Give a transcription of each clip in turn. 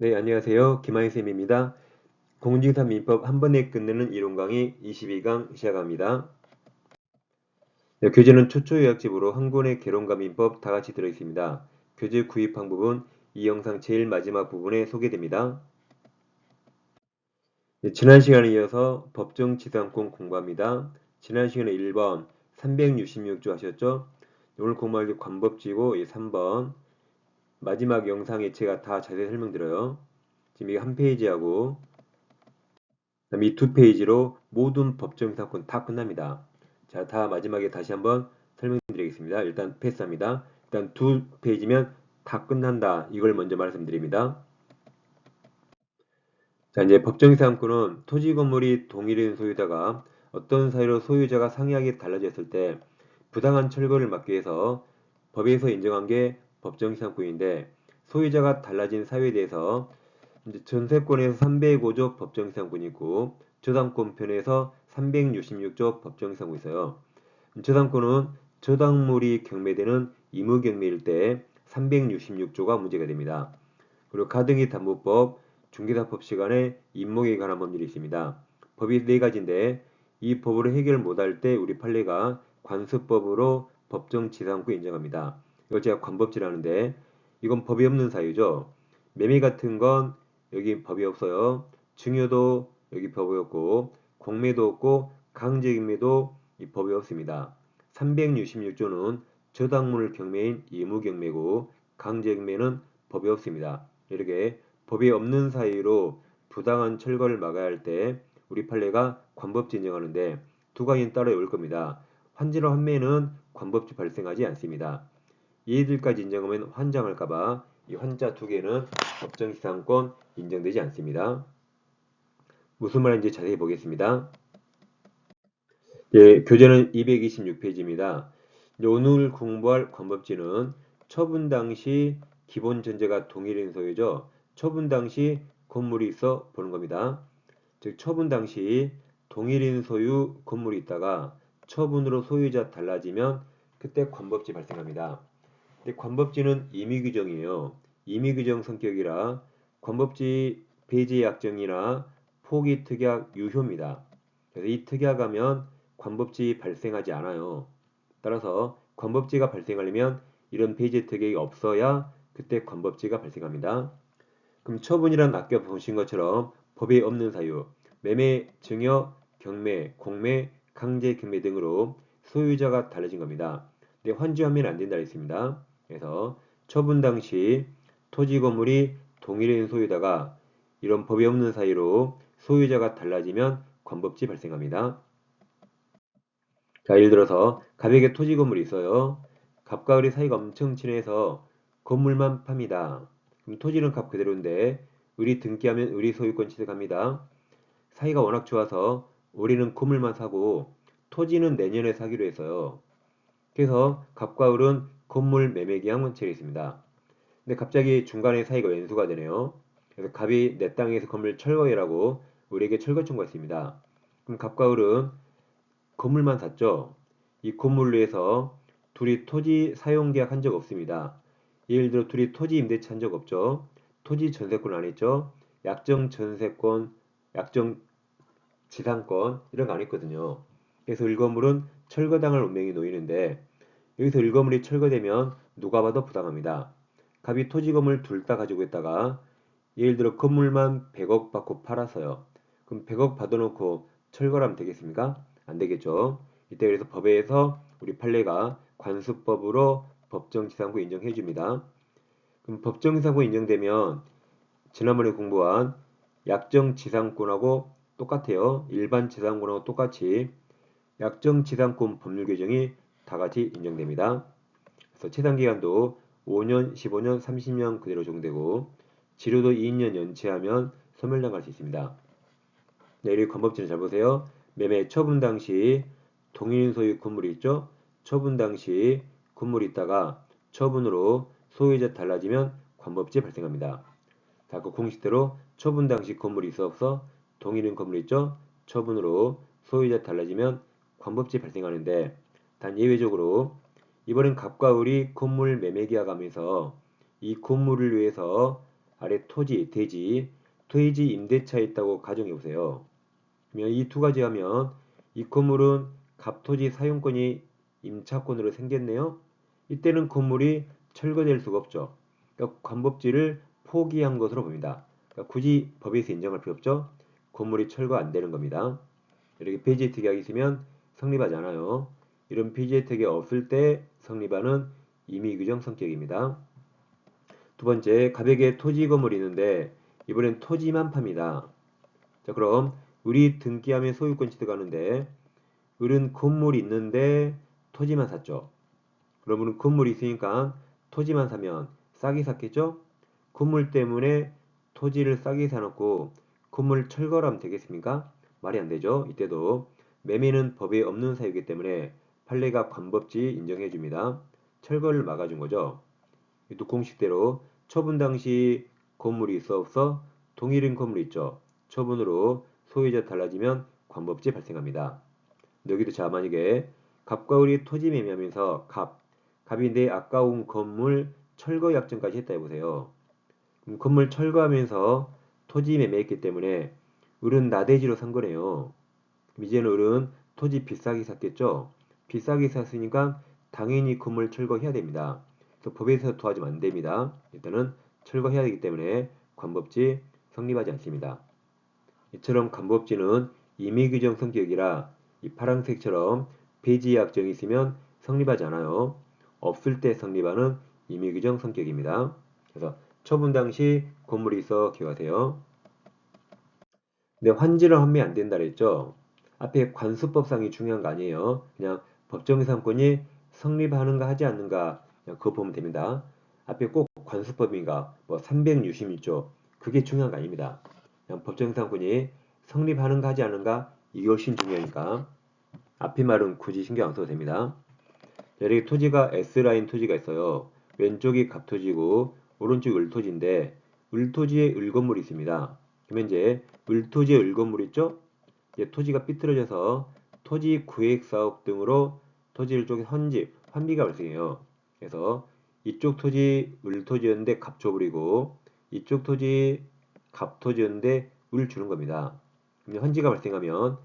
네, 안녕하세요. 김하희쌤입니다. 공직사 민법 한 번에 끝내는 이론 강의 22강 시작합니다. 네, 교재는 초초요약집으로 한 권의 개론과 민법 다 같이 들어있습니다. 교재 구입 방법은 이 영상 제일 마지막 부분에 소개됩니다. 네, 지난 시간에 이어서 법정지상권 공부합니다. 지난 시간에 1번 366조 하셨죠? 오늘 공부할 게 관법지고 3번 마지막 영상에 제가 다 자세히 설명드려요. 지금 이게 한 페이지하고 그다음에 이 두 페이지로 모든 법정 사건 다 끝납니다. 자, 다 마지막에 다시 한번 설명드리겠습니다. 일단 패스합니다. 일단 두 페이지면 다 끝난다. 이걸 먼저 말씀드립니다. 자, 이제 법정 사건은 토지 건물이 동일인 소유자가 어떤 사유로 소유자가 상이하게 달라졌을 때 부당한 철거를 막기 위해서 법에서 인정한 게 법정 사건인데 소유자가 달라진 사유에 대해서 이제 전세권에서 305조 법정이상권이 있고 저당권 편에서 366조 법정이상권이 있어요. 저당권은 저당물이 경매되는 의무경매일 때 366조가 문제가 됩니다. 그리고 가등기 담보법, 중개사법 시간에 임목에 관한 법률이 있습니다. 법이 네 가지인데 이 법으로 해결 못할 때 우리 판례가 관습법으로 법정지상권 인정합니다. 이걸 제가 관법지라는데 이건 법이 없는 사유죠. 매매 같은 건 여기 법이 없어요. 증여도 여기 법이 없고 공매도 없고 강제경매도 이 법이 없습니다. 366조는 저당물 경매인 의무경매고 강제경매는 법이 없습니다. 이렇게 법이 없는 사유로 부당한 철거를 막아야 할 때 우리 판례가 관법지 인정하는데 두 가지는 따로 올 겁니다. 환지로 환매는 관법지 발생하지 않습니다. 얘들까지 인정하면 환장할까봐 이 환자 두 개는 법정지상권 인정되지 않습니다. 무슨 말인지 자세히 보겠습니다. 예, 교재는 226페이지입니다. 오늘 공부할 관법지는 처분 당시 기본 전제가 동일인 소유죠. 처분 당시 건물이 있어 보는 겁니다. 즉 처분 당시 동일인 소유 건물이 있다가 처분으로 소유자 달라지면 그때 관법지 발생합니다. 근데 관법지는 임의규정이에요. 임의규정 성격이라 관법지 배제 약정이나 포기 특약 유효입니다. 그래서 이 특약하면 관법지 발생하지 않아요. 따라서 관법지가 발생하려면 이런 배제 특약이 없어야 그때 관법지가 발생합니다. 그럼 처분이란 아까 보신 것처럼 법에 없는 사유, 매매, 증여, 경매, 공매, 강제 경매 등으로 소유자가 달라진 겁니다. 근데 환주하면 안 된다 했습니다. 그래서 처분 당시 토지 건물이 동일인 소유다가 이런 법이 없는 사유로 소유자가 달라지면 관법지 발생합니다. 자, 예를 들어서 갑에게 토지 건물이 있어요. 갑과 을의 사이가 엄청 친해서 건물만 팝니다. 그럼 토지는 갑 그대로인데 을이 등기하면 을이 소유권 취득합니다. 사이가 워낙 좋아서 올해는 건물만 사고 토지는 내년에 사기로 했어요. 그래서 갑과 을은 건물 매매 계약만 체결했습니다. 근데 갑자기 중간에 사이가 왼수가 되네요. 그래서 갑이 내 땅에서 건물 철거해라고 을에게 철거 청구했습니다. 그럼 갑과 을은 건물만 샀죠. 이 건물로 해서 둘이 토지 사용 계약 한 적 없습니다. 예를 들어 둘이 토지 임대차 한 적 없죠. 토지 전세권 안 했죠. 약정 전세권, 약정 지상권 이런 거 안 했거든요. 그래서 일거물은 철거당할 운명이 놓이는데 여기서 일거물이 철거되면 누가 봐도 부당합니다. 갑이 토지 건물 둘 다 가지고 있다가 예를 들어 건물만 100억 받고 팔았어요. 그럼 100억 받아놓고 철거를 하면 되겠습니까? 안 되겠죠. 이때 그래서 법에서 우리 판례가 관습법으로 법정지상권 인정해 줍니다. 그럼 법정지상권 인정되면 지난번에 공부한 약정지상권하고 똑같아요. 일반 지상권하고 똑같이 약정지상권 법률 규정이 다 같이 인정됩니다. 그래서 체당기간도 5년, 15년, 30년 그대로 적용되고 지료도 2년 연체하면 소멸당할 수 있습니다. 네, 여기 관법지는 잘 보세요. 매매 처분 당시 동일 소유 건물이 있죠. 처분 당시 건물이 있다가 처분으로 소유자 달라지면 관법지 발생합니다. 자, 그 공식대로 처분 당시 건물이 있어 없어 동일인 건물이 있죠. 처분으로 소유자 달라지면 관법지 발생하는데 단 예외적으로 이번엔 갑과 을이 건물 매매 계약하면서 이 건물을 위해서 아래 토지, 대지, 토지 임대차에 있다고 가정해 보세요. 그러면 이 두 가지 하면 이 건물은 갑토지 사용권이 임차권으로 생겼네요. 이때는 건물이 철거될 수가 없죠. 그러니까 관법지를 포기한 것으로 봅니다. 그러니까 굳이 법에서 인정할 필요 없죠. 건물이 철거 안 되는 겁니다. 이렇게 폐지 혜택이 있으면 성립하지 않아요. 이런 폐지 혜택이 없을 때 성립하는 임의규정 성격입니다. 두 번째, 갑에게 토지 건물이 있는데 이번엔 토지만 팝니다. 자, 그럼 을이 등기하면 소유권 취득하는데 을은 건물이 있는데 토지만 샀죠. 그러면 건물이 있으니까 토지만 사면 싸게 샀겠죠? 건물 때문에 토지를 싸게 사놓고 건물 철거를 하면 되겠습니까? 말이 안 되죠. 이때도 매매는 법에 없는 사유이기 때문에 판례가 관법지 인정해 줍니다. 철거를 막아준 거죠. 또 공식대로 처분 당시 건물이 있어 없어 동일인 건물이 있죠. 처분으로 소유자 달라지면 관법지 발생합니다. 여기도 자 만약에 갑과 을이 토지 매매하면서 갑이 내 아까운 건물 철거 약정까지 했다 해보세요. 그럼 건물 철거하면서 토지 매매했기 때문에 을은 나대지로 산 거네요. 그럼 이제는 을은 토지 비싸게 샀겠죠. 비싸게 샀으니까 당연히 건물 철거해야 됩니다. 그래서 법에서 도와주면 안 됩니다. 일단은 철거해야 되기 때문에 관법지 성립하지 않습니다. 이처럼 관법지는 임의규정 성격이라 이 파란색처럼 폐지 약정이 있으면 성립하지 않아요. 없을 때 성립하는 임의규정 성격입니다. 그래서 처분 당시 건물이 있어 기억하세요. 근데 환지를 환매 안 된다 그랬죠. 앞에 관수법상이 중요한 거 아니에요. 그냥 법정이상권이 성립하는가 하지 않는가 그냥 그거 보면 됩니다. 앞에 꼭 관수법인가 뭐 361조 그게 중요한 거 아닙니다. 그냥 법정이상권이 성립하는가 하지 않는가 이것이 중요하니까 앞에 말은 굳이 신경 안 써도 됩니다. 여기 토지가 S라인 토지가 있어요. 왼쪽이 갑토지고 오른쪽이 을토지인데 을토지에 을건물이 있습니다. 그러면 이제 을토지에 을건물 있죠? 이제 토지가 삐뚤어져서 토지 구획 사업 등으로 토지를 쪽에 헌집, 환비가 발생해요. 그래서 이쪽 토지 을토지였는데 갑 줘버리고 이쪽 토지 갑토지였는데 을 주는 겁니다. 그럼 헌지가 발생하면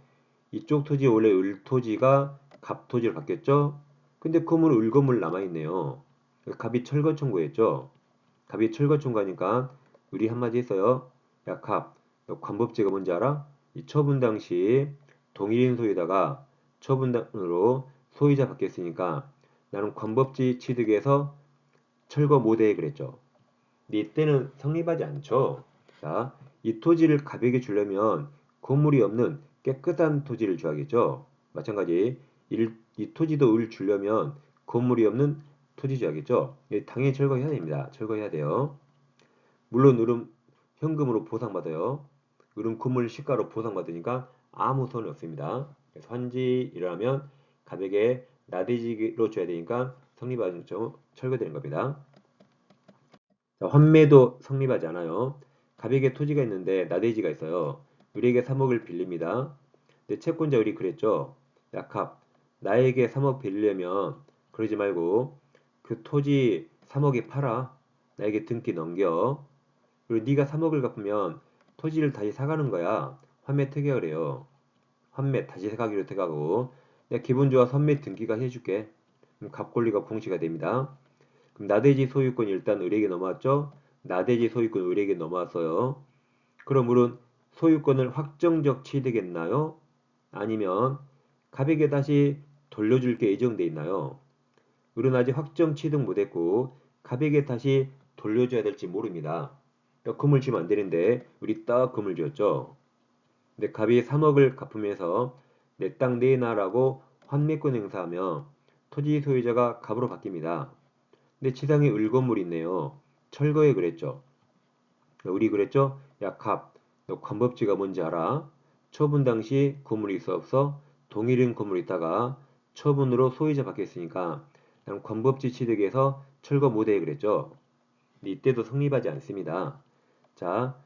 이쪽 토지 원래 을토지가 갑토지로 바뀌었죠? 근데 건물은 을건물 남아있네요. 갑이 철거 청구했죠? 갑이 철거 청구하니까 을이 한마디 했어요. 야, 갑, 너 관법제가 뭔지 알아? 이 처분 당시 동일인 소유다가 처분으로 소유자 바뀌었으니까 나는 관법지 취득해서 철거 못해 그랬죠. 근데 이때는 성립하지 않죠. 자, 이 토지를 갑에게 주려면 건물이 없는 깨끗한 토지를 줘야겠죠. 마찬가지 이 토지도 을 주려면 건물이 없는 토지 줘야겠죠. 당연히 철거해야 됩니다. 철거해야 돼요. 물론 을은 현금으로 보상받아요. 을은 건물 시가로 보상받으니까 아무 손이 없습니다. 그래서 환지 일어나면 갑에게 나대지로 줘야 되니까 성립하죠. 철거되는 겁니다. 자, 환매도 성립하지 않아요. 갑에게 토지가 있는데 나대지가 있어요. 을에게 3억을 빌립니다. 근데 채권자 을이 그랬죠. 야, 갑, 나에게 3억 빌리려면 그러지 말고 그 토지 3억에 팔아. 나에게 등기 넘겨. 그리고 네가 3억을 갚으면 토지를 다시 사가는 거야. 환매 특약을 해요. 환매 다시 사가기로 택하고 내가 기분 좋아 환매 등기가 해줄게. 그럼 갑권리가 공시가 됩니다. 그럼 나대지 소유권이 일단 을에게 넘어왔죠? 나대지 소유권 을에게 넘어왔어요. 그럼 을은 소유권을 확정적 취득했나요? 아니면 갑에게 다시 돌려줄 게 예정돼 있나요? 을은 아직 확정 취득 못했고 갑에게 다시 돌려줘야 될지 모릅니다. 그러니까 금을 주면 안 되는데 우리 딱 금을 줬죠. 근데 갑이 3억을 갚으면서 내 땅 내놔라고 환매권 행사하며 토지 소유자가 갑으로 바뀝니다. 근데 지상에 을건물이 있네요. 철거에 그랬죠. 우리 그랬죠? 야, 갑, 너 관법지가 뭔지 알아? 처분 당시 건물이 있어 없어? 동일인 건물이 있다가 처분으로 소유자 바뀌었으니까 난 관법지 취득에서 철거 못해 그랬죠. 근데 이때도 성립하지 않습니다. 자,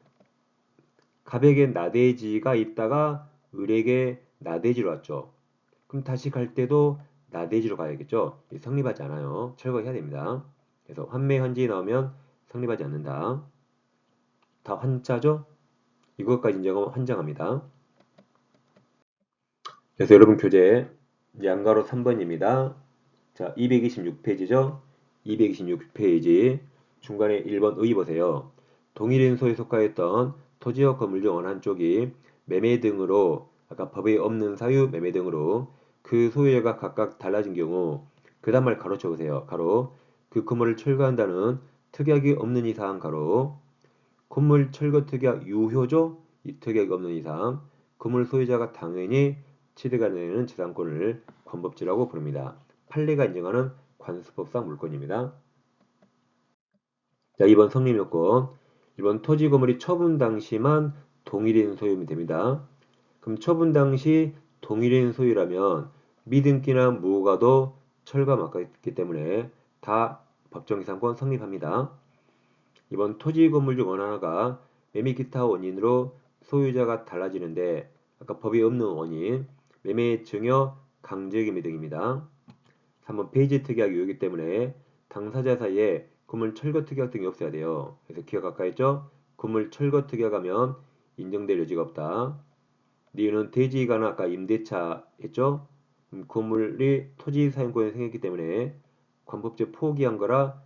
갑에게 나대지가 있다가 을에게 나대지로 왔죠. 그럼 다시 갈 때도 나대지로 가야겠죠. 성립하지 않아요. 철거해야 됩니다. 그래서 환매 현지에 나오면 성립하지 않는다. 다 환자죠? 이것까지 인정하면 환장합니다. 그래서 여러분 교재 양가로 3번입니다. 자, 226페이지죠? 226페이지 중간에 1번 의 보세요. 동일인소에 속하였던 토지와 건물 중 어느 한쪽이 매매 등으로 아까 법에 없는 사유 매매 등으로 그 소유자가 각각 달라진 경우 그 다음 말 가로 쳐보세요. 가로 그 건물을 철거한다는 특약이 없는 이상 가로 건물 철거 특약 유효죠? 이 특약이 없는 이상 건물 소유자가 당연히 취득가 되는 재산권을 관법지라고 부릅니다. 판례가 인정하는 관습법상 물권입니다. 자, 2번 성립요건. 1번 토지 건물이 처분 당시만 동일인 소유면 됩니다. 그럼 처분 당시 동일인 소유라면 미등기나 무효가도 철거가 맞겠기 때문에 다 법정이상권 성립합니다. 이번 토지 건물 중 어느 하나가 매매 기타 원인으로 소유자가 달라지는데 아까 법이 없는 원인 매매 증여 강제기매 등입니다. 3번 폐지 특약 유효이기 때문에 당사자 사이에 건물 철거 특약 등이 없어야 돼요. 그래서 기억 아까 했죠? 건물 철거 특약하면 인정될 여지가 없다. 니은 대지가나 아까 임대차 했죠? 건물이 토지 사용권이 생겼기 때문에 관법제 포기한 거라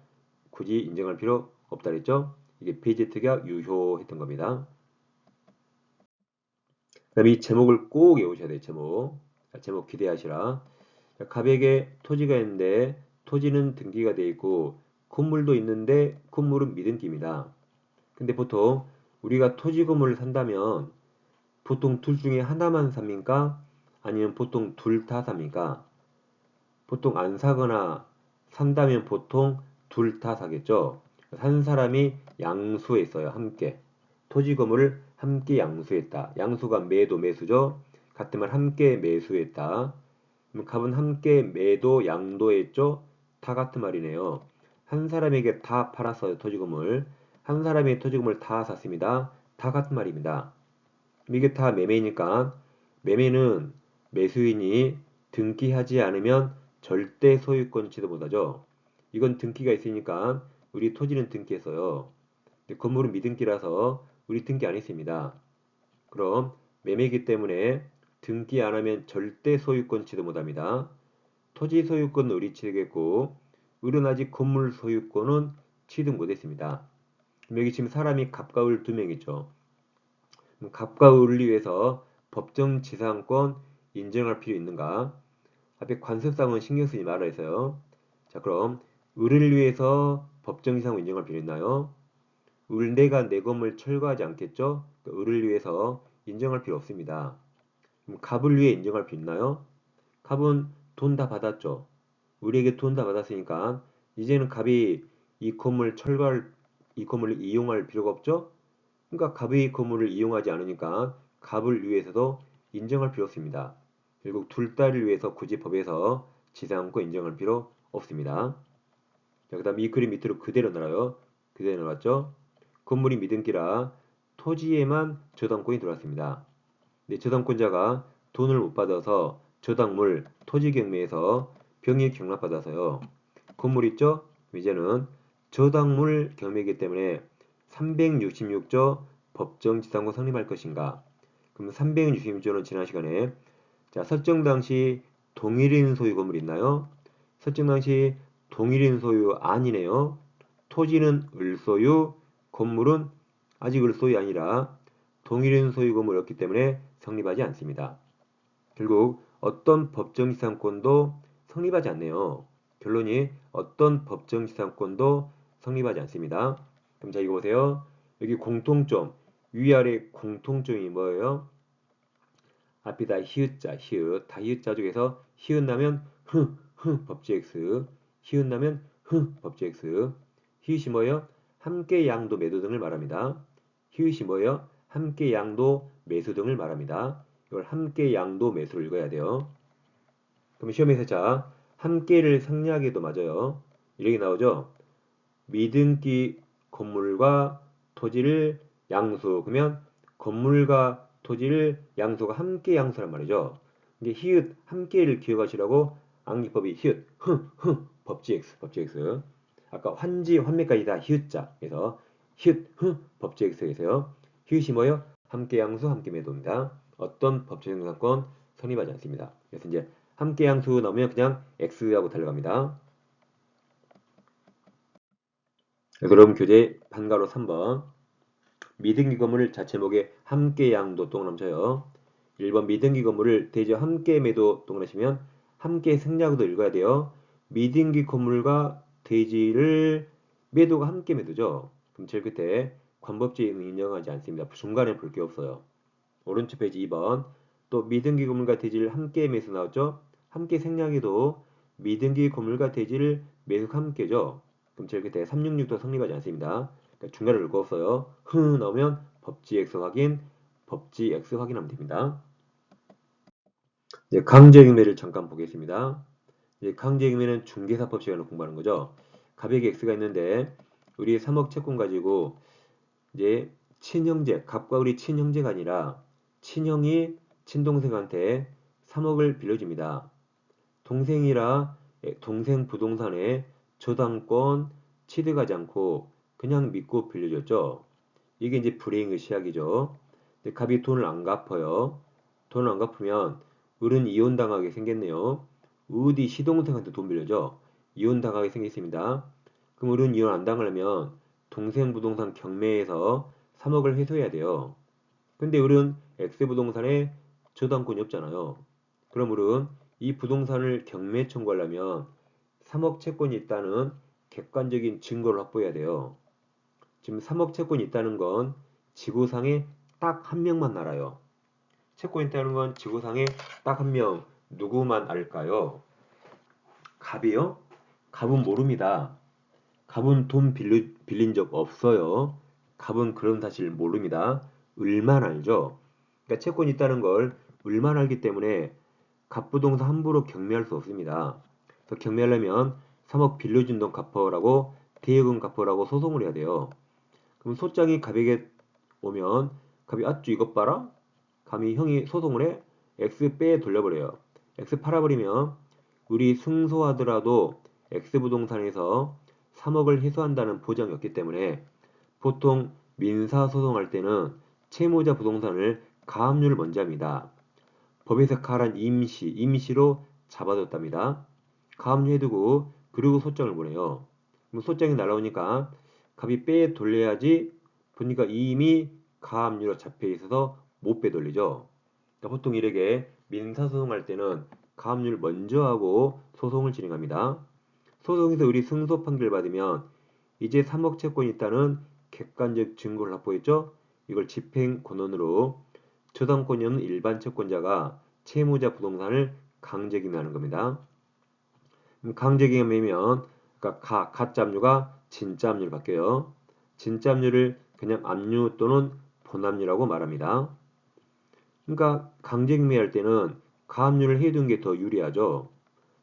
굳이 인정할 필요 없다 그랬죠? 이게 폐지 특약 유효했던 겁니다. 그다음에 이 제목을 꼭 외우셔야 돼요. 제목. 자, 제목 기대하시라. 자, 갑에게 토지가 있는데 토지는 등기가 돼 있고 건물도 있는데 건물은 미등기입니다. 근데 보통 우리가 토지 건물을 산다면 보통 둘 중에 하나만 삽니까? 아니면 보통 둘 다 삽니까? 보통 안 사거나 산다면 보통 둘 다 사겠죠. 산 사람이 양수했어요. 함께. 토지 건물을 함께 양수했다. 양수가 매도 매수죠. 같은 말 함께 매수했다. 그럼 갑은 함께 매도 양도했죠. 다 같은 말이네요. 한 사람에게 다 팔았어요. 토지 건물. 한 사람이 토지 건물 다 샀습니다. 다 같은 말입니다. 이게 다 매매니까 매매는 매수인이 등기하지 않으면 절대 소유권 취득 못하죠. 이건 등기가 있으니까 우리 토지는 등기했어요. 근데 건물은 미등기라서 우리 등기 안 했습니다. 그럼 매매이기 때문에 등기 안 하면 절대 소유권 취득 못합니다. 토지 소유권은 우리 취득했고 을은 아직 건물 소유권은 취득 못했습니다. 여기 지금 사람이 갑과 을 두 명이죠. 갑과 을을 위해서 법정지상권 인정할 필요 있는가? 앞에 관습상은 신경 쓰지 말아 있어요. 자, 그럼 을을 위해서 법정지상권 인정할 필요 있나요? 을 내가 내 건물 철거하지 않겠죠? 그러니까 을을 위해서 인정할 필요 없습니다. 그럼 갑을 위해 인정할 필요 있나요? 갑은 돈 다 받았죠. 우리에게 돈 다 받았으니까 이제는 갑이 이 건물을 이용할 필요가 없죠? 그러니까 갑의 건물을 이용하지 않으니까 갑을 위해서도 인정할 필요 없습니다. 결국 둘 다를 위해서 굳이 법에서 지상권 인정할 필요 없습니다. 자, 그 다음 이 그림 밑으로 그대로 나와요. 그대로 나왔죠? 건물이 미등기라 토지에만 저당권이 들어왔습니다. 근데 저당권자가 돈을 못 받아서 저당물 토지 경매에서 병이 경납받아서요. 건물 있죠? 이제는 저당물 경매이기 때문에 366조 법정지상권 성립할 것인가? 그럼 366조는 지난 시간에 자, 설정 당시 동일인 소유 건물 있나요? 설정 당시 동일인 소유 아니네요. 토지는 을소유, 건물은 아직 을소유 아니라 동일인 소유 건물이었기 때문에 성립하지 않습니다. 결국 어떤 법정지상권도 성립하지 않네요. 결론이 어떤 법정지상권도 성립하지 않습니다. 그럼 자 이거 보세요. 여기 공통점 위아래 공통점이 뭐예요? 앞이 다 히읗자 히읗 다 히읗자 중에서 히읗 나면 법지 X 히읗 나면 법지 X 히읗이 뭐예요? 함께 양도 매도 등을 말합니다. 히읗이 뭐예요? 함께 양도 매수 등을 말합니다. 이걸 함께 양도 매수를 읽어야 돼요. 그럼 시험에서 자 함께를 상리하게도 맞아요. 이렇게 나오죠. 미등기 건물과 토지를 양수 그러면 건물과 토지를 양수가 함께 양수란 말이죠. 이게 히읗 함께를 기억하시라고 암기법이 히읗 법지 X 아까 환지 환매까지 다 히읗자 그래서 히읗, 법제 X에서요. 히읗이 뭐예요? 함께 양수, 함께 매도입니다. 어떤 법적 형용사건 성립하지 않습니다. 그래서 이제 함께 양수 나오면 그냥 X하고 달려갑니다. 그럼 교재 판가로 3번. 미등기 건물을 자체목에 함께 양도 동그라쳐요. 1번 미등기 건물을 대지 함께 매도 동그라시면 함께 생략도 읽어야 돼요. 미등기 건물과 대지를 매도가 함께 매도죠. 그럼 제일 끝에 관법제는 인정하지 않습니다. 중간에 볼 게 없어요. 오른쪽 페이지 2번. 또 미등기 건물과 대지를 함께 매수 나왔죠. 함께 생략해도 미등기 건물과 대지를 매수 함께죠. 그럼 제일 끝에 366도 성립하지 않습니다. 그러니까 중간에 볼 거 없어요. 나오면 법지 X 확인, 법지 X 확인하면 됩니다. 이제 강제경매를 잠깐 보겠습니다. 이제 강제경매는 중개사법 시간을 공부하는 거죠. 갑에게 X가 있는데 우리 3억 채권 가지고 이제 친형제, 갑과 을이 친형제가 아니라 친형이 친동생한테 3억을 빌려줍니다. 동생이라 동생 부동산에 저당권 취득하지 않고 그냥 믿고 빌려줬죠. 이게 이제 불이행의 시작이죠. 근데 갑이 돈을 안 갚아요. 돈을 안 갚으면 을은 이혼당하게 생겼네요. 을이 시동생한테 돈 빌려줘. 이혼당하게 생겼습니다. 그럼 을은 이혼 안 당하려면 동생 부동산 경매에서 3억을 회수해야 돼요. 근데 을은 X부동산에 저당권이 없잖아요. 그럼 을은 이 부동산을 경매 청구하려면 3억 채권이 있다는 객관적인 증거를 확보해야 돼요. 지금 3억 채권이 있다는 건 지구상에 딱 한 명만 알아요. 채권이 있다는 건 지구상에 딱 한 명, 누구만 알까요? 갑이요? 갑은 모릅니다. 갑은 돈 빌린 적 없어요. 갑은 그런 사실 모릅니다. 을만 알죠. 그러니까 채권이 있다는 걸 을만 알기 때문에 갑부동산 함부로 경매할 수 없습니다. 그래서 경매하려면 3억 빌려준 돈 갚아라고 대여금 갚아라고 소송을 해야 돼요. 그럼 소장이 갑에게 오면 갑이 아쭈 이것 봐라? 감히 형이 소송을 해? X 빼 돌려버려요. X 팔아버리면 우리 승소하더라도 X부동산에서 3억을 회수한다는 보장이 없기 때문에 보통 민사소송할 때는 채무자 부동산을 가압류를 먼저 합니다. 법에서 가한 임시로 잡아뒀답니다. 가압류해두고 그리고 소장을 보내요. 그럼 소장이 날라오니까 갑이 빼 돌려야지 보니까 이미 가압류로 잡혀 있어서 못 빼돌리죠. 그러니까 보통 이렇게 민사소송할 때는 가압류를 먼저 하고 소송을 진행합니다. 소송에서 을이 승소 판결 받으면 이제 3억 채권이 있다는 객관적 증거를 확보했죠. 이걸 집행 권한으로 저당권이 없는 일반 채권자가 채무자 부동산을 강제기매하는 겁니다. 강제기매면 그러니까 가짜 압류가 진짜 압류로 바뀌어요. 진짜 압류를 그냥 압류 또는 본압류라고 말합니다. 그러니까 강제기매할 때는 가압류를 해둔 게 더 유리하죠.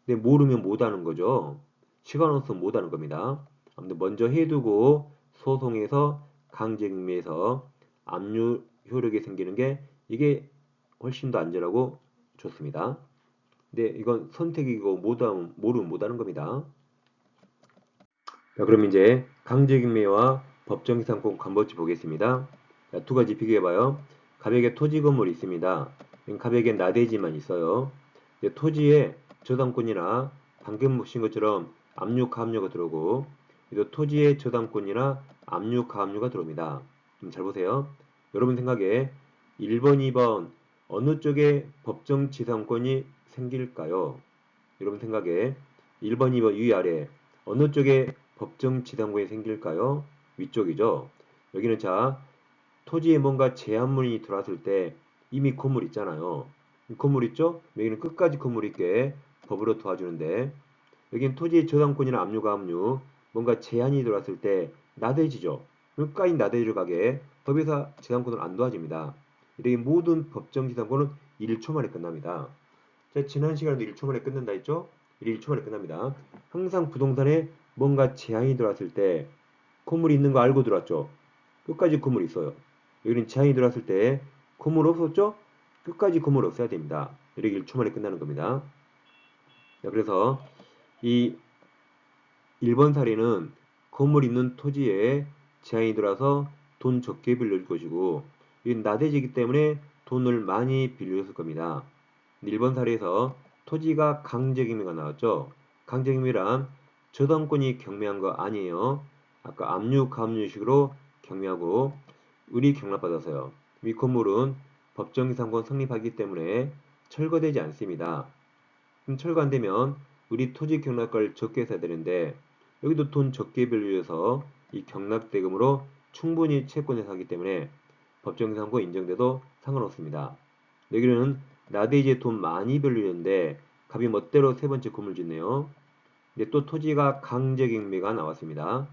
근데 모르면 못하는 거죠. 시간 없으면 못하는 겁니다. 아무튼 먼저 해두고 소송에서 강제징매에서 압류 효력이 생기는 게 이게 훨씬 더 안전하고 좋습니다. 근데 이건 선택이고 모르면 못하는 겁니다. 자, 그럼 이제 강제징매와 법정기상권 관법지 보겠습니다. 자, 두 가지 비교해봐요. 갑에게 토지 건물이 있습니다. 갑에게 나대지만 있어요. 토지에 저당권이나 방금 보신 것처럼 압류, 가압류가 들어오고 또 토지의 저당권이나 압류, 가압류가 들어옵니다. 잘 보세요. 여러분 생각에 1번, 2번 어느 쪽에 법정지상권이 생길까요? 여러분 생각에 1번, 2번 위아래 어느 쪽에 법정지상권이 생길까요? 위쪽이죠. 여기는 자 토지에 뭔가 제한문이 들어왔을 때 이미 건물 있잖아요. 건물 있죠? 여기는 끝까지 건물 있게 법으로 도와주는데 여기는 토지의 저당권이나 압류, 가압류 뭔가 제한이 들어왔을 때 나대지죠. 끝까지 나대지로 가게 법에서 저당권을 안 도와줍니다. 이렇게 모든 법정지상권은 1초 만에 끝납니다. 자, 지난 시간에도 1초 만에 끝난다 했죠? 1초 만에 끝납니다. 항상 부동산에 뭔가 제한이 들어왔을 때 건물이 있는 거 알고 들어왔죠? 끝까지 건물이 있어요. 여기는 제한이 들어왔을 때 건물 없었죠? 끝까지 건물 없어야 됩니다. 이렇게 1초 만에 끝나는 겁니다. 자, 그래서 이 1번 사례는 건물 있는 토지에 제한이 들어서 돈 적게 빌려줄 것이고 이 나대지이기 때문에 돈을 많이 빌려줬을 겁니다. 1번 사례에서 토지가 강제경매가 나왔죠. 강제경매란 저당권이 경매한 거 아니에요. 아까 압류, 가압류식으로 경매하고 을이 경락받아서요. 이 건물은 법정이상권 성립하기 때문에 철거되지 않습니다. 그럼 철거 안 되면 우리 토지 경락가를 적게 써야 되는데 여기도 돈 적게 빌려줘서 이 경락대금으로 충분히 채권해서 하기 때문에 법정이상권 인정돼도 상관없습니다. 여기는 나대지에 돈 많이 빌려줬는데 갑이 멋대로 세 번째 건물 짓네요. 이제 또 토지가 강제경매가 나왔습니다.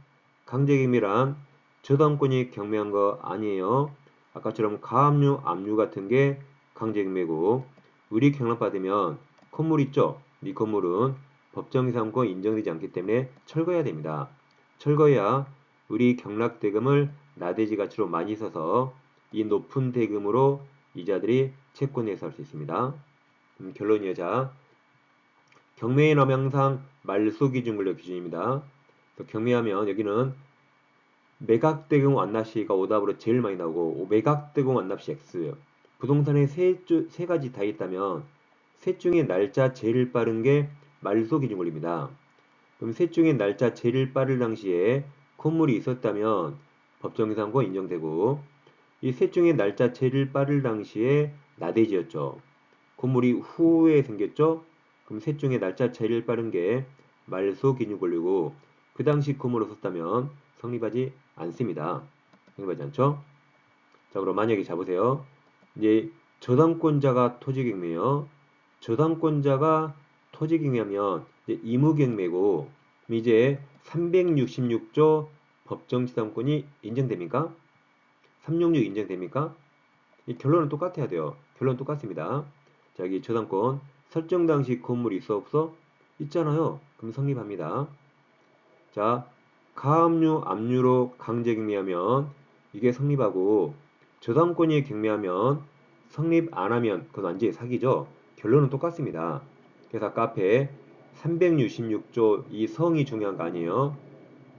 강제경매란 저당권이 경매한 거 아니에요. 아까처럼 가압류, 압류 같은 게 강제경매고 을이 경락받으면 건물 있죠? 이 건물은 법정이상권 인정되지 않기 때문에 철거해야 됩니다. 철거해야 을이 경락대금을 나대지 가치로 많이 써서 이 높은 대금으로 이자들이 채권에서 할 수 있습니다. 결론이자 경매에 나오면 항상 말소기준권력 기준입니다. 경매하면 여기는 매각대금 완납시가 오답으로 제일 많이 나오고 매각대금 완납시 X 부동산에 세 가지 다 있다면 셋 중에 날짜 제일 빠른 게 말소기준권입니다. 그럼 셋 중에 날짜 제일 빠른 당시에 건물이 있었다면 법정이상권 인정되고 이 셋 중에 날짜 제일 빠른 당시에 나대지였죠. 건물이 후에 생겼죠? 그럼 셋 중에 날짜 제일 빠른 게 말소 기준 권리고 그 당시 건물을 썼다면 성립하지 않습니다. 성립하지 않죠? 자, 그럼 만약에 잡으세요. 이제 저당권자가 토지경매요. 저당권자가 토지경매하면 이제 의무경매고 이제 366조 법정지상권이 인정됩니까? 366 인정됩니까? 이 결론은 똑같아야 돼요. 결론 똑같습니다. 자, 여기 저당권 설정 당시 건물이 있어 없어? 있잖아요. 그럼 성립합니다. 자, 가압류, 압류로 강제경매하면 이게 성립하고 저당권이 경매하면 성립 안 하면 그건 완전히 사기죠. 결론은 똑같습니다. 그래서 아까 앞에 366조 이 성이 중요한 거 아니에요.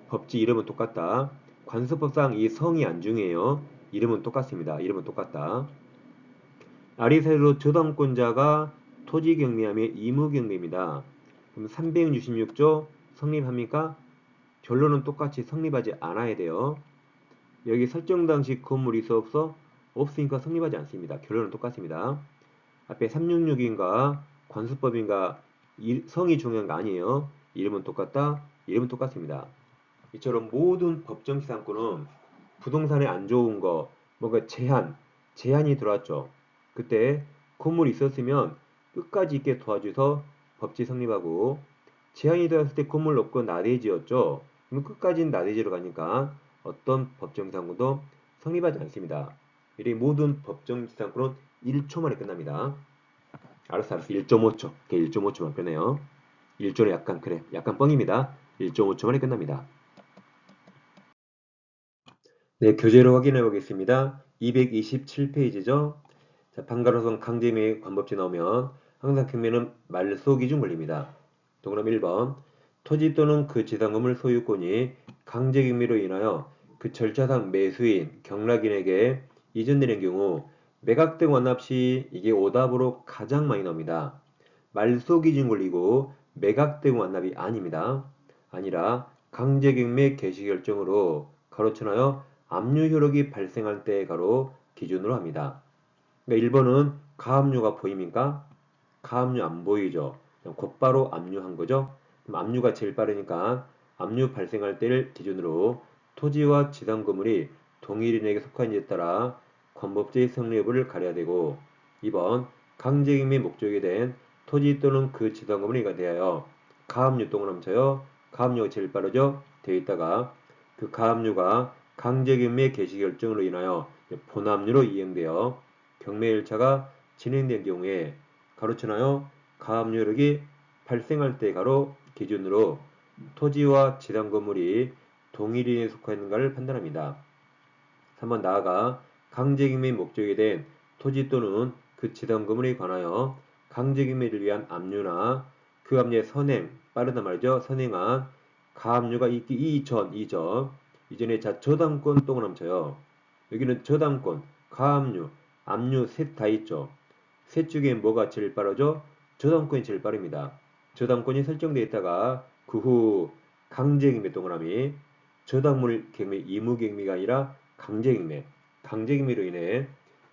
법지 이름은 똑같다. 관습법상 이 성이 안 중요해요. 이름은 똑같습니다. 이름은 똑같다. 아리새로 저당권자가 토지 경매하면 의무 경매입니다. 그럼 366조 성립합니까? 결론은 똑같이 성립하지 않아야 돼요. 여기 설정 당시 건물이 있어 없어? 없으니까 성립하지 않습니다. 결론은 똑같습니다. 앞에 366인가 관습법인가 성이 중요한 거 아니에요. 이름은 똑같다. 이름은 똑같습니다. 이처럼 모든 법정지상권은 부동산에 안 좋은 거 뭔가 제한이 들어왔죠. 그때 건물이 있었으면 끝까지 있게 도와줘서 법지 성립하고 제한이 들어왔을 때 건물 없고 나대지였죠. 그럼 끝까지는 나대지로 가니까 어떤 법정지상권도 성립하지 않습니다. 이 모든 법정지상권은 1초 만에 끝납니다. 알았어. 1.5초. 1.5초만 빼네요. 1초는 약간 뻥입니다. 1.5초 만에 끝납니다. 네, 교재로 확인해 보겠습니다. 227페이지죠. 자, 방가로선 강제미 관법지 나오면 항상 경매는 말소 기준 권리입니다. 동그라미 1번 토지 또는 그 지상금을 소유권이 강제 경매로 인하여 그 절차상 매수인, 경락인에게 이전되는 경우 매각 등 완납 시 이게 오답으로 가장 많이 나옵니다. 말소 기준 권리고 매각 등 완납이 아닙니다. 아니라 강제 경매 개시 결정으로 가로쳐나요 압류 효력이 발생할 때 가로 기준으로 합니다. 그러니까 1번은 가압류가 보입니까? 가압류 안 보이죠? 그냥 곧바로 압류한 거죠? 그럼 압류가 제일 빠르니까 압류 발생할 때를 기준으로 토지와 지상 건물이 동일인에게 속한지에 따라 관법제의 성립을 가려야 되고 2번 강제경매 목적이 된 토지 또는 그 지상 건물이 대하여 가압류 동그라미 쳐요. 가압류가 제일 빠르죠? 되어 있다가 그 가압류가 강제경매 개시 결정으로 인하여 본압류로 이행되어 경매 절차가 진행된 경우에 가로쳐나요 가압류력이 발생할 때 가로 기준으로 토지와 지상 건물이 동일인에 속하는가를 판단합니다. 3번 나아가 강제경매 목적이 된 토지 또는 그 지상 건물에 관하여 강제경매를 위한 압류나 그 압류의 선행 빠르단 말이죠. 선행한 가압류가 있기 이전 이전에 자 저당권 동그라미 쳐요. 여기는 저당권, 가압류, 압류 셋 다 있죠. 셋 중에 뭐가 제일 빠르죠? 저당권이 제일 빠릅니다. 저당권이 설정되어 있다가 그 후 강제경매 동그라미 저당물 경매 의무경매가 아니라 강제경매 강제경매로 인해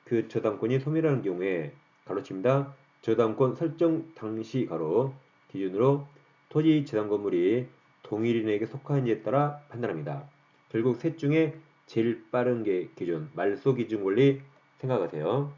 그 저당권이 소멸하는 경우에 가로칩니다. 저당권 설정 당시 가로 기준으로 토지 저당 건물이 동일인에게 속하는지에 따라 판단합니다. 결국 셋 중에 제일 빠른 게 기준, 말소 기준 권리 생각하세요.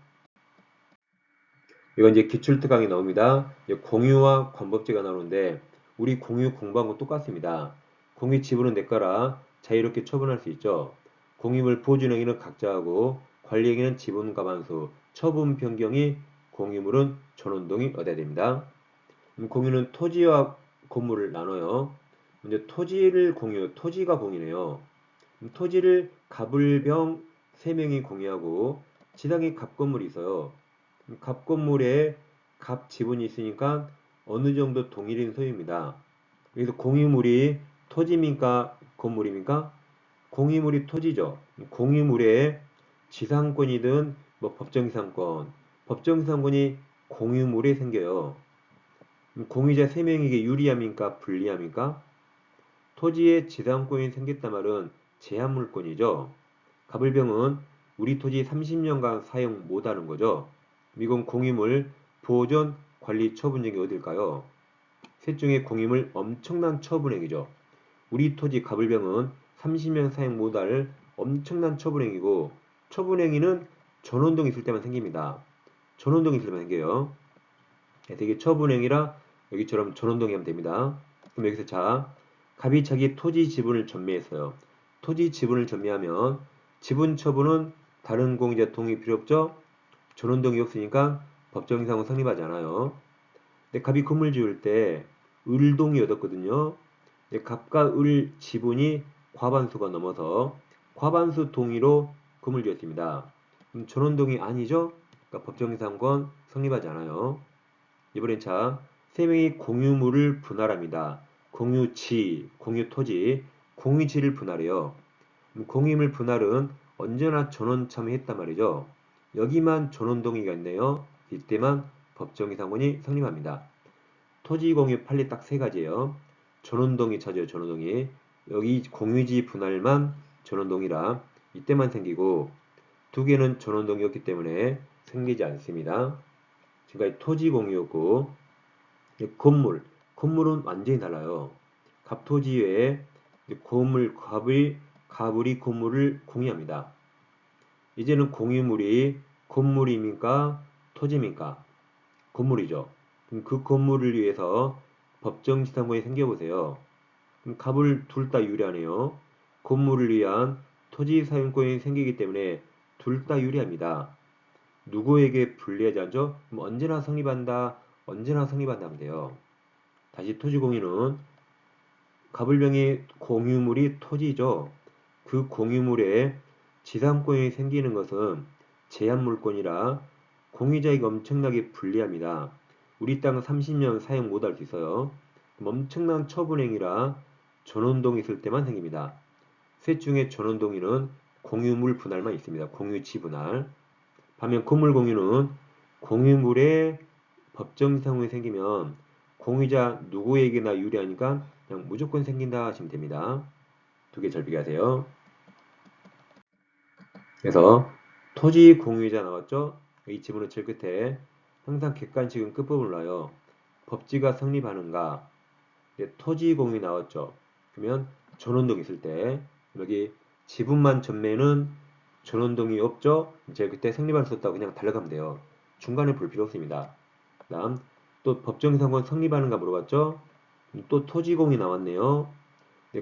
이건 이제 기출특강이 나옵니다. 공유와 관법제가 나오는데 우리 공유 공부한 건 똑같습니다. 공유 지분은 내 거라 자유롭게 처분할 수 있죠. 공유물 보존행위는 각자 하고 관리행위는 지분 과반수, 처분 변경이 공유물은 전원동의 얻어야 됩니다. 공유는 토지와 건물을 나눠요. 먼저 토지를 공유, 토지가 공유네요. 토지를 갑을병 3명이 공유하고 지당에 갑건물이 있어요. 갑건물에 갑 지분이 있으니까 어느 정도 동일인 소유입니다. 그래서 공유물이 토지입니까? 건물입니까? 공유물이 토지죠. 공유물에 지상권이든 뭐 법정지상권, 법정지상권이 공유물에 생겨요. 공유자 3명에게 유리합니까? 불리합니까? 토지에 지상권이 생겼단 말은 제한물권이죠. 갑을병은 우리 토지 30년간 사용 못하는 거죠. 미국 공유물 보존 관리 처분력이 어딜까요? 셋 중에 공유물 엄청난 처분행위죠. 우리 토지 갑을병은 30년 사용 못할 엄청난 처분행위고 처분행위는 전원동이 있을 때만 생깁니다. 전원동이 있을 때만 생겨요. 그래서 이게 처분행위라 여기처럼 전원동이 하면 됩니다. 그럼 여기서 자 갑이 자기 토지 지분을 전매했어요. 토지 지분을 전매하면 지분 처분은 다른 공유자 동의 필요 없죠? 전원동이 없으니까 법정이상은 성립하지 않아요. 근데 갑이 건물 지을 때 을동이 얻었거든요. 갑과 을 지분이 과반수가 넘어서 과반수 동의로 건물 지었습니다. 그럼 전원동이 아니죠? 그러니까 법정이상권 성립하지 않아요. 이번엔 자, 3명이 공유물을 분할합니다. 공유지, 공유토지, 공유지를 분할해요. 공유물 분할은 언제나 전원 참여했단 말이죠. 여기만 전원 동의가 있네요. 이때만 법정이상권이 성립합니다. 토지 공유 판례 딱 3가지예요. 전원 동의 찾아요. 전원 동의. 여기 공유지 분할만 전원 동의라 이때만 생기고 2개는 전원 동의였기 때문에 생기지 않습니다. 지금까지 토지 공유였고 건물, 건물은 완전히 달라요. 갑토지 외에 건물, 갑을이 건물을 공유합니다. 이제는 공유물이 건물입니까? 토지입니까? 건물이죠. 그럼 그 건물을 위해서 법정지상권이 생겨보세요. 그럼 갑을 둘 다 유리하네요. 건물을 위한 토지 사용권이 생기기 때문에 둘 다 유리합니다. 누구에게 불리하지 않죠? 그럼 언제나 성립한다, 언제나 성립한다 하면 돼요. 다시 토지 공유는 갑을병의 공유물이 토지죠. 그 공유물에 지상권이 생기는 것은 제한물권이라 공유자에게 엄청나게 불리합니다. 우리 땅 30년 사용 못할 수 있어요. 그럼 엄청난 처분행위라 전원동이 있을 때만 생깁니다. 셋 중에 전원동의는 공유물 분할만 있습니다. 공유지 분할. 반면 건물 공유는 공유물에 법정상황이 생기면 공유자 누구에게나 유리하니까 그냥 무조건 생긴다 하시면 됩니다. 2개 잘 비교하세요. 그래서 토지 공유자 나왔죠? 이 지문의 제일 끝에 항상 객관식은 끝부분을 놔요. 법지가 성립하는가? 토지 공유 나왔죠? 그러면 전원동 있을 때 여기 지분만 전매는 전원동이 없죠? 제일 그때 성립할 수 없다고 그냥 달려가면 돼요. 중간에 볼 필요 없습니다. 다음 또 법정상권 성립하는가 물어봤죠? 또 토지공이 나왔네요.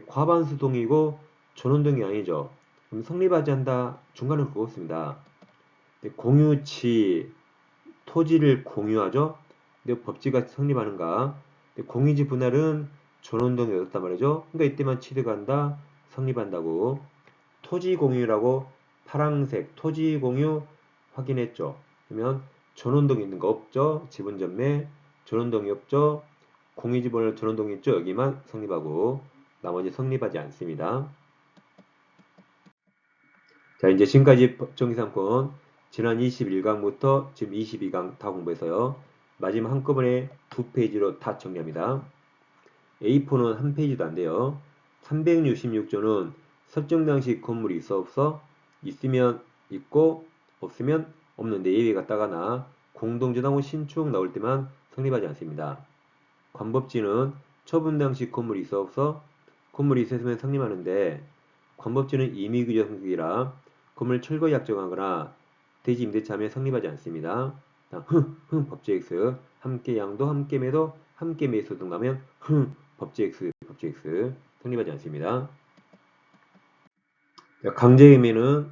과반수 동이고 전원동이 아니죠. 그럼 성립하지 않다 중간에 그었습니다. 공유지 토지를 공유하죠. 근데 법지가 성립하는가? 공유지 분할은 전원동이 얻었단 말이죠. 그러니까 이때만 취득한다 성립한다고. 토지 공유라고 파란색 토지 공유 확인했죠. 그러면 전원동이 있는 거 없죠. 지분 전매 전원동이 없죠. 공유지분을 전원동이 있죠. 여기만 성립하고 나머지 성립하지 않습니다. 자, 이제 지금까지 법정기상권 지난 21강부터 지금 22강 다 공부해서요. 마지막 한꺼번에 두 페이지로 다 정리합니다. A4는 한 페이지도 안 돼요. 366조는 설정 당시 건물이 있어 없어? 있으면 있고 없으면 없는데 예외가 따가나 공동저당후 신축 나올 때만 성립하지 않습니다. 관법지는 처분 당시 건물이 있어 없어? 건물이 있었으면 성립하는데 관법지는 임의규제 성격이라 건물 철거 약정하거나 대지 임대차하면 성립하지 않습니다. 법제 X 함께 양도 함께 매도 함께 매수 등 나면 법제 X 성립하지 않습니다. 강제임의는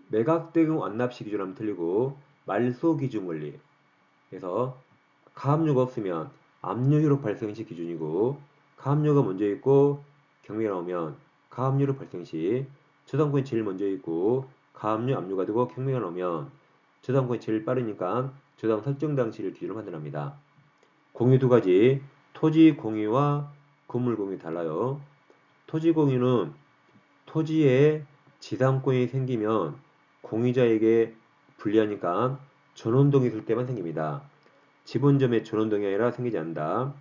매각 대금 완납시 기준하면 틀리고 말소 기준 원리 그래서 가압류가 없으면 압류율 발생시 기준이고 가압류가 먼저 있고 경매가 나오면 가압류를 발생시 저당권이 제일 먼저 있고 가압류 압류가 되고 경매가 나오면 저당권이 제일 빠르니까 저당 설정 당시를 기준으로 판단합니다. 공유 두 가지 토지 공유와 건물 공유 달라요. 토지 공유는 토지에 지상권이 생기면 공유자에게 불리하니까 전원동이 있을 때만 생깁니다. 지분점의 전원동이 아니라 생기지 않는다.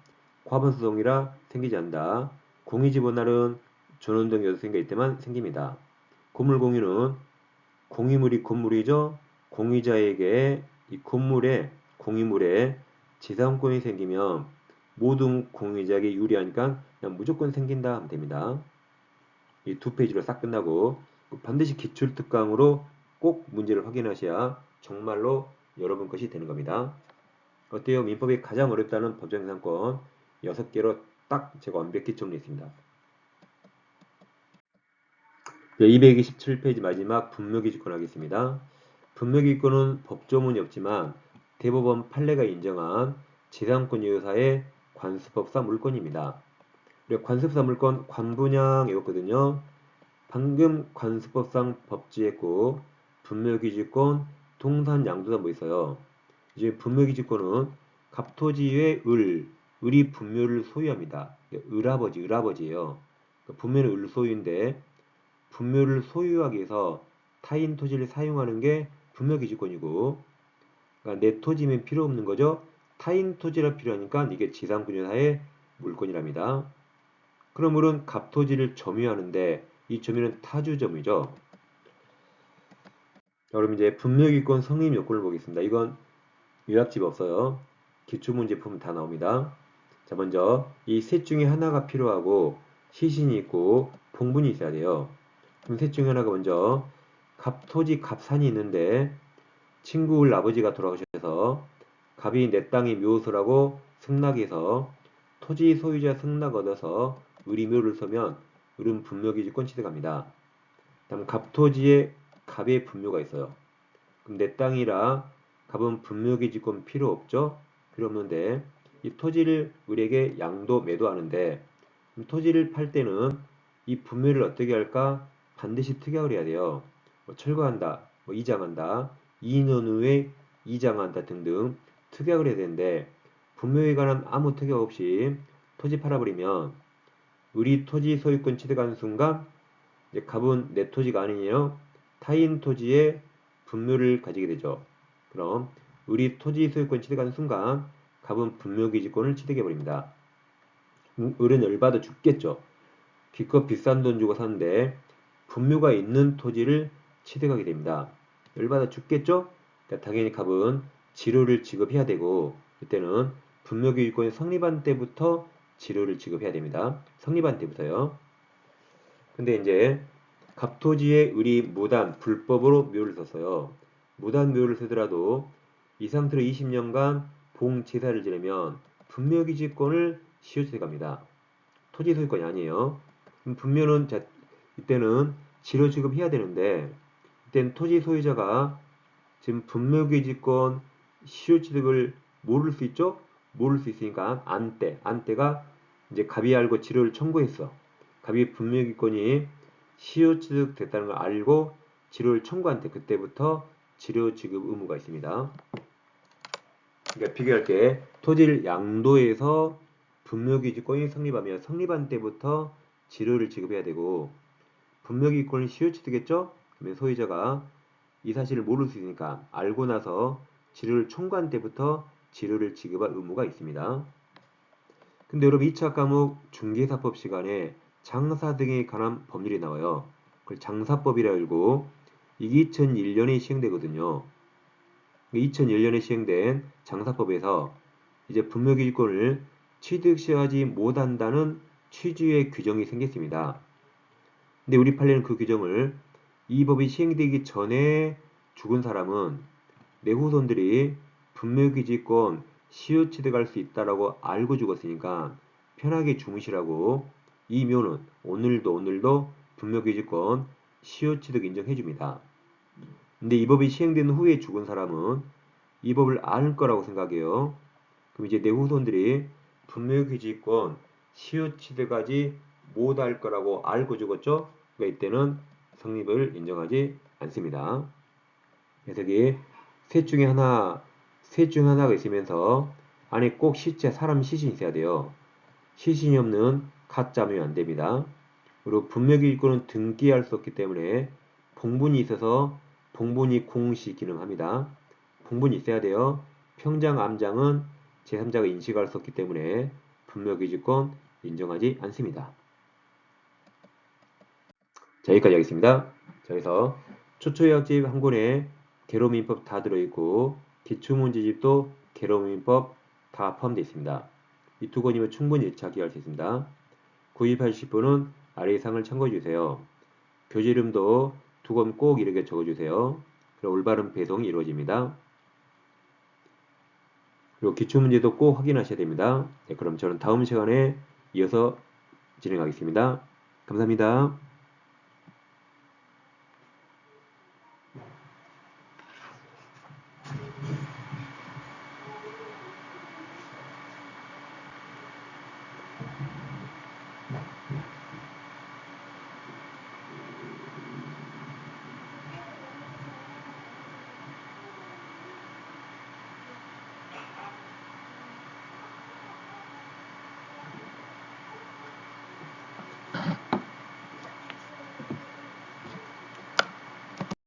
과반수동이라 생기지 않는다. 공유지분날은 전원동이 여기서 생길 때만 생깁니다. 건물공유는 공유물이 건물이죠. 공유자에게 이 건물에 공유물에 지상권이 생기면 모든 공유자에게 유리하니까 그냥 무조건 생긴다 하면 됩니다. 이 두 페이지로 싹 끝나고 반드시 기출특강으로 꼭 문제를 확인하셔야 정말로 여러분 것이 되는 겁니다. 어때요? 민법이 가장 어렵다는 법정기상권 6개로 딱 제가 완벽히 정리했습니다. 227페이지 마지막 분묘기지권 하겠습니다. 분묘기지권은 법조문이 없지만 대법원 판례가 인정한 지상권 유효사의 관습법사 물권입니다. 그리고 관습법사 물권 관분양 외웠거든요. 방금 관습법상 법지했고 분묘기지권 동산 양도단 뭐 있어요. 이제 분묘기지권은 갑토지의 을이 분묘를 소유합니다. 을아버지예요. 분묘는 을 소유인데 분묘를 소유하기 위해서 타인 토지를 사용하는 게 분묘기지권이고 그러니까 내 토지면 필요 없는 거죠. 타인 토지라 필요하니까 이게 지상권유사의 물권이랍니다. 그럼 을은 갑토지를 점유하는데 이 점유는 타주점유죠. 그럼 이제 분묘기권 성립 요건을 보겠습니다. 이건 요약집 없어요. 기출문제 풀면 다 나옵니다. 자, 먼저 이 셋 중에 하나가 필요하고 시신이 있고 봉분이 있어야 돼요. 그럼 셋 중에 하나가 먼저 갑토지 갑산이 있는데 친구 을 아버지가 돌아가셔서 갑이 내 땅이 묘소라고 승낙해서 토지 소유자 승낙 얻어서 을이 묘를 서면 을은 분묘기지권 취득합니다. 다음 갑토지에 갑의 분묘가 있어요. 그럼 내 땅이라 갑은 분묘기지권 필요 없죠? 필요 없는데 이 토지를 을에게 양도 매도하는데 토지를 팔 때는 이 분묘를 어떻게 할까? 반드시 특약을 해야 돼요. 뭐 철거한다, 뭐 이장한다, 2년 후에 이장한다 등등 특약을 해야 되는데 분묘에 관한 아무 특약 없이 토지 팔아버리면 을이 토지 소유권 취득하는 순간 이제 갑은 내 토지가 아니에요. 타인 토지에 분묘를 가지게 되죠. 그럼 을이 토지 소유권 취득하는 순간 갑은 분묘기지권을 취득해버립니다. 을은 열받아 죽겠죠. 기껏 비싼 돈 주고 샀는데 분묘가 있는 토지를 취득하게 됩니다. 열받아 죽겠죠? 그러니까 당연히 갑은 지료를 지급해야 되고 이때는 분묘기지권이 성립한 때부터 지료를 지급해야 됩니다. 성립한 때부터요. 근데 이제 갑토지에 을이 무단 불법으로 묘를 썼어요. 무단 묘를 쓰더라도 이 상태로 20년간 봉제사를 지내면 분묘기지권을 시효취득합니다. 토지 소유권이 아니에요. 분묘는 이때는 지료 지급해야 되는데 이때는 토지 소유자가 지금 분묘기지권 시효취득을 모를 수 있죠? 모를 수 있으니까 안때가 이제 갑이 알고 지료를 청구했어. 갑이 분묘기권이 시효취득 됐다는 걸 알고 지료를 청구한 때 그때부터 지료 지급 의무가 있습니다. 그러니까 비교할게 토지를 양도해서 분묘기지권이 성립하면 성립한 때부터 지료를 지급해야 되고 분묘기지권이 시효취득했죠? 그러면 소유자가 이 사실을 모를 수 있으니까 알고 나서 지료를 청구한 때부터 지료를 지급할 의무가 있습니다. 근데 여러분 2차 과목 중개사법 시간에 장사 등에 관한 법률이 나와요. 그걸 장사법이라 알고 이게 2001년에 시행되거든요. 2001년에 시행된 장사법에서 이제 분묘기지권을 취득시하지 못한다는 취지의 규정이 생겼습니다. 근데 우리 판례는 그 규정을 이 법이 시행되기 전에 죽은 사람은 내 후손들이 분묘기지권 시효 취득할 수 있다라고 알고 죽었으니까 편하게 주무시라고 이 묘는 오늘도 분묘기지권 시효 취득 인정해줍니다. 근데 이 법이 시행된 후에 죽은 사람은 이 법을 알 거라고 생각해요. 그럼 이제 내 후손들이 분묘기지권 시효 취득하지 못할 거라고 알고 죽었죠? 그러니까 이때는 성립을 인정하지 않습니다. 그래서 이게 셋 중에 하나가 있으면서 안에 꼭 시체, 사람 시신이 있어야 돼요. 시신이 없는 가짜면 안 됩니다. 그리고 분묘기지권은 등기할 수 없기 때문에 봉분이 있어서 봉분이 공시 기능합니다. 봉분이 있어야 돼요. 평장, 암장은 제3자가 인식할 수 없기 때문에 분묘기지권 인정하지 않습니다. 자, 여기까지 하겠습니다. 자, 그래서 초초역집 한 권에 개로민법 다 들어있고 기출문제집도 개로민법 다 포함되어 있습니다. 이 두 권이면 충분히 1차 기할 수 있습니다. 구입하실 분은 아래 상을 참고해주세요. 교재 이름도 두 권 꼭 이렇게 적어주세요. 그럼 올바른 배송이 이루어집니다. 그리고 기출문제도 꼭 확인하셔야 됩니다. 네, 그럼 저는 다음 시간에 이어서 진행하겠습니다. 감사합니다.